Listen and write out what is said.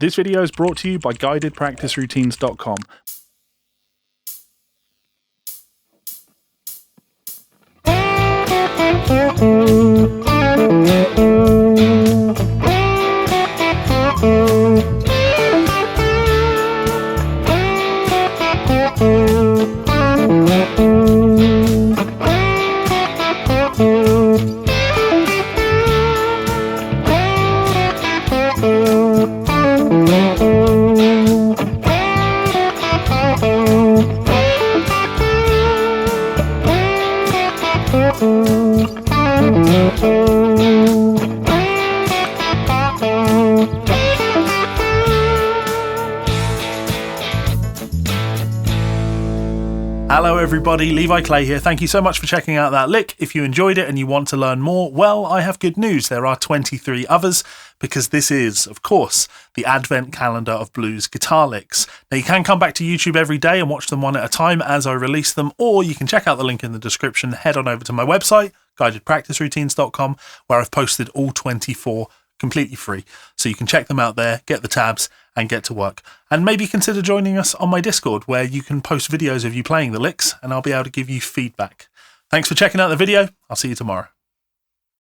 This video is brought to you by guidedpracticeroutines.com. Hello everybody, Levi Clay here. Thank you so much for checking out that lick. If you enjoyed it and you want to learn more, well, I have good news. There are 23 others because this is, of course, the Advent calendar of blues guitar licks. Now you can come back to YouTube every day and watch them one at a time as I release them, or you can check out the link in the description, head on over to my website, guidedpracticeroutines.com, where I've posted all 24 completely free. So you can check them out there, get the tabs and get to work. And maybe consider joining us on my Discord where you can post videos of you playing the licks and I'll be able to give you feedback. Thanks for checking out the video. I'll see you tomorrow.